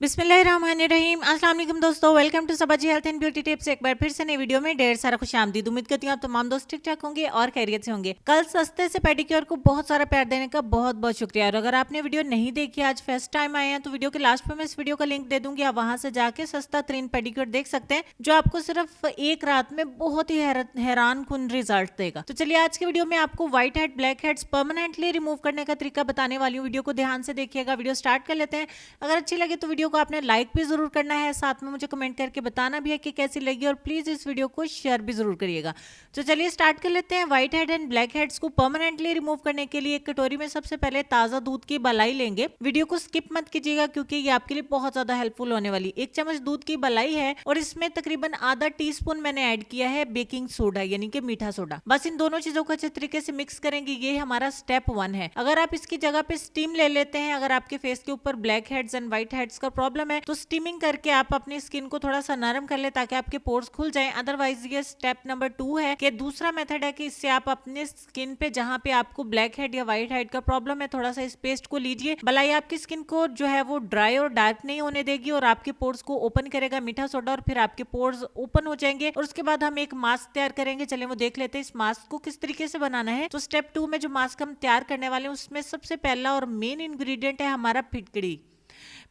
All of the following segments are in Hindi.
बिस्मिल्लाहिर्रहमानिर्रहीम। अस्सलाम वालेकुम दोस्तों, welcome to Sabaji health and beauty tips. एक बार फिर से नई वीडियो में ढेर सारा खुशामदीद। उम्मीद करती हूँ आप तमाम दोस्त ठीक ठाक होंगे और खैरियत से होंगे। कल सस्ते से पेडिक्योर को बहुत सारा प्यार देने का बहुत बहुत शुक्रिया। और अगर आपने वीडियो नहीं देखी, आज फर्स्ट टाइम आए हैं, तो वीडियो के लास्ट में मैं इस वीडियो का लिंक दे दूंगी। आप वहां से जाके सस्ता तरीन पेडिक्योर देख सकते हैं, जो आपको सिर्फ एक रात में बहुत ही हैरान कुन रिजल्ट देगा। तो चलिए आज की वीडियो में आपको white head, black heads permanently remove करने का तरीका बताने वाली हूँ। वीडियो को ध्यान से देखिएगा। वीडियो स्टार्ट कर लेते हैं। अगर अच्छी लगे तो वीडियो को आपने लाइक भी जरूर करना है, साथ में मुझे कमेंट करके बताना भी है कि कैसी लगी, और प्लीज इस वीडियो को शेयर भी जरूर करिएगा। तो चलिए स्टार्ट कर लेते हैं। White head and black heads को परमानेंटली रिमूव करने के लिए एक कटोरी में सबसे पहले ताजा दूध की बलाई लेंगे। वीडियो को स्किप मत कीजिएगा क्योंकि ये आपके लिए बहुत ज्यादा हेल्पफुल होने वाली। 1 चम्मच दूध की बलाई है और इसमें तकरीबन आधा टीस्पून मैंने ऐड किया है बेकिंग सोडा यानी कि मीठा सोडा। बस इन दोनों चीजों को अच्छे तरीके से मिक्स करेंगे। ये हमारा स्टेप 1 है। अगर आप इसकी जगह पे स्टीम ले लेते हैं, अगर आपके फेस के ऊपर black heads and white heads का प्रॉब्लम है, तो स्टीमिंग करके आप अपनी स्किन को थोड़ा सा नरम कर ले ताकि आपके पोर्स खुल जाएं। अदरवाइज ये स्टेप नंबर 2 है कि दूसरा मेथड है कि इससे आप अपने स्किन पे जहां पे आपको ब्लैक हेड या व्हाइट हेड का प्रॉब्लम है, थोड़ा सा इस पेस्ट को लीजिए। भलाई आपकी स्किन को जो है वो ड्राई और डार्क नहीं होने देगी और आपके पोर्स को ओपन करेगा मीठा सोडा, और फिर आपके पोर्स ओपन हो जाएंगे। और उसके बाद हम एक मास्क तैयार करेंगे। चलिए वो देख लेते हैं इस मास्क को किस तरीके से बनाना है। तो स्टेप 2 में जो मास्क हम तैयार करने वाले हैं, उसमें सबसे पहला और मेन इंग्रेडिएंट है हमारा फिटकड़ी।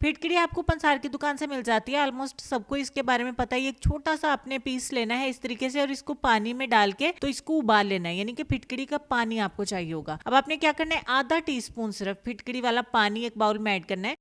फिटकड़ी आपको पंसार की दुकान से मिल जाती है। ऑलमोस्ट सबको इसके बारे में पता है। एक छोटा सा आपने पीस लेना है इस तरीके से और इसको पानी में डाल के तो इसको उबाल लेना है, यानी कि फिटकड़ी का पानी आपको चाहिए होगा। अब आपने क्या करना है, आधा टीस्पून सिर्फ फिटकड़ी वाला पानी एक बाउल में ऐड करना है।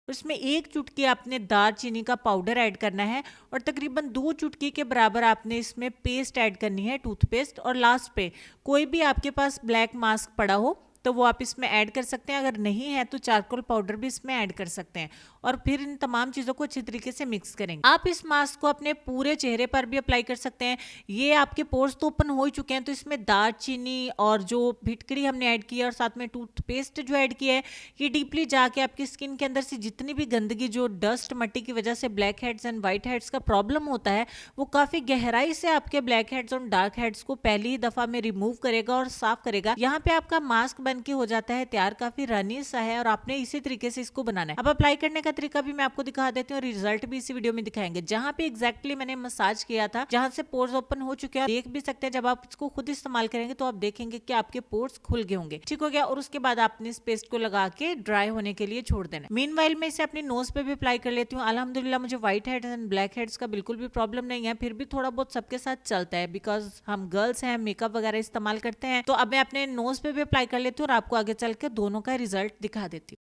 उसमें 1 चुटकी आपने दालचीनी का पाउडर ऐड करना है और तकरीबन 2 चुटकी के बराबर आपने इसमें पेस्ट ऐड करनी है, टूथपेस्ट। और लास्ट पे कोई भी आपके पास ब्लैक मास्क पड़ा हो तो वो आप इसमें ऐड कर सकते हैं। अगर नहीं है तो चारकोल पाउडर भी इसमें ऐड कर सकते हैं। और फिर इन तमाम चीज़ों को अच्छी तरीके से मिक्स करेंगे। आप इस मास्क को अपने पूरे चेहरे पर भी अप्लाई कर सकते हैं। ये आपके पोर्स तो ओपन हो ही चुके हैं, तो इसमें दालचीनी और जो फिटकड़ी हमने ऐड की है और साथ में टूथपेस्ट जो ऐड किया है, ये डीपली जाके आपकी स्किन के अंदर से जितनी भी गंदगी, जो डस्ट मट्टी की वजह से black heads and white heads का प्रॉब्लम होता है, वो काफी गहराई से आपके ब्लैक हेड्स और डार्क हेड्स को पहली ही दफा में रिमूव करेगा और साफ करेगा। यहाँ पे आपका मास्क बन के हो जाता है तैयार। काफी रनी सा है और आपने इसी तरीके से इसको बनाना है। अब अप्लाई करने का तरीका भी मैं आपको दिखा देती हूँ और रिजल्ट भी इसी वीडियो में दिखाएंगे। जहाँ पे एग्जैक्टली मैंने मसाज किया था, जहाँ से पोर्स ओपन हो चुके हैं, देख भी सकते हैं। जब आप इसको खुद इस्तेमाल करेंगे तो आप देखेंगे कि आपके पोर्स खुल गए होंगे। ठीक हो गया। और उसके बाद आपने इस पेस्ट को लगा के ड्राई होने के लिए छोड़ देना। मीनवाइल मैं इसे अपनी नोज पे भी अप्लाई कर लेती हूँ। अल्हम्दुलिल्लाह मुझे white heads and black heads का बिल्कुल भी प्रॉब्लम नहीं है, फिर भी थोड़ा बहुत सबके साथ चलता है बिकॉज हम गर्ल्स हैं, मेकअप वगैरह इस्तेमाल करते हैं। तो अब मैं अपने नोज पे भी अप्लाई कर लेती हूँ और आपको आगे चल के दोनों का रिजल्ट दिखा देती हूँ।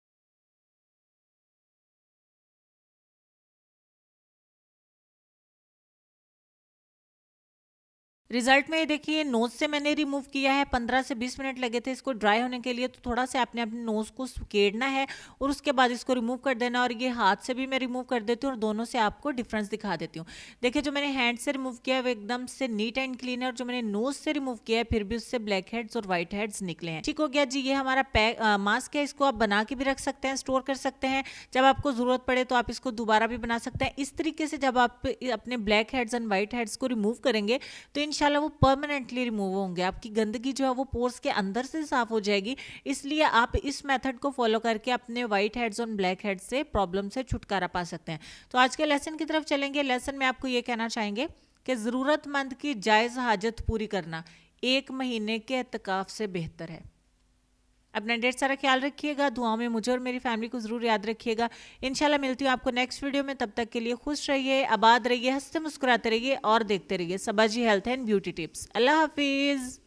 रिजल्ट में ये देखिए, नोज से मैंने रिमूव किया है। 15 से 20 मिनट लगे थे इसको ड्राई होने के लिए। तो थोड़ा सा आपने अपने नोज को सुकेड़ना है और उसके बाद इसको रिमूव कर देना। और ये हाथ से भी मैं रिमूव कर देती हूँ और दोनों से आपको डिफरेंस दिखा देती हूँ। देखिए जो मैंने हैंड से रिमूव किया है वो एकदम से नीट एंड क्लीन है, और जो मैंने नोज से रिमूव किया है फिर भी उससे ब्लैक हेड्स और व्हाइट हेड्स निकले हैं। ठीक हो गया जी। ये हमारा मास्क है। इसको आप बना के भी रख सकते हैं, स्टोर कर सकते हैं। जब आपको जरूरत पड़े तो आप इसको दोबारा भी बना सकते हैं। इस तरीके से जब आप अपने black heads and white heads को रिमूव करेंगे तो इंशाल्लाह वो परमानेंटली रिमूव होंगे। आपकी गंदगी जो है वो पोर्स के अंदर से साफ हो जाएगी। इसलिए आप इस मेथड को फॉलो करके अपने व्हाइट हेड्स और ब्लैक हेड्स से प्रॉब्लम से छुटकारा पा सकते हैं। तो आज के लेसन की तरफ चलेंगे। लेसन में आपको ये कहना चाहेंगे कि जरूरतमंद की जायज हाजत पूरी करना 1 महीने के एतकाफ से बेहतर है। अपना ढेर सारा ख्याल रखिएगा। दुआओं में मुझे और मेरी फैमिली को जरूर याद रखिएगा। इंशाल्लाह मिलती हूँ आपको नेक्स्ट वीडियो में। तब तक के लिए खुश रहिए, आबाद रहिए, हंसते मुस्कुराते रहिए और देखते रहिए Sabaji health and beauty tips. अल्लाह हाफिज।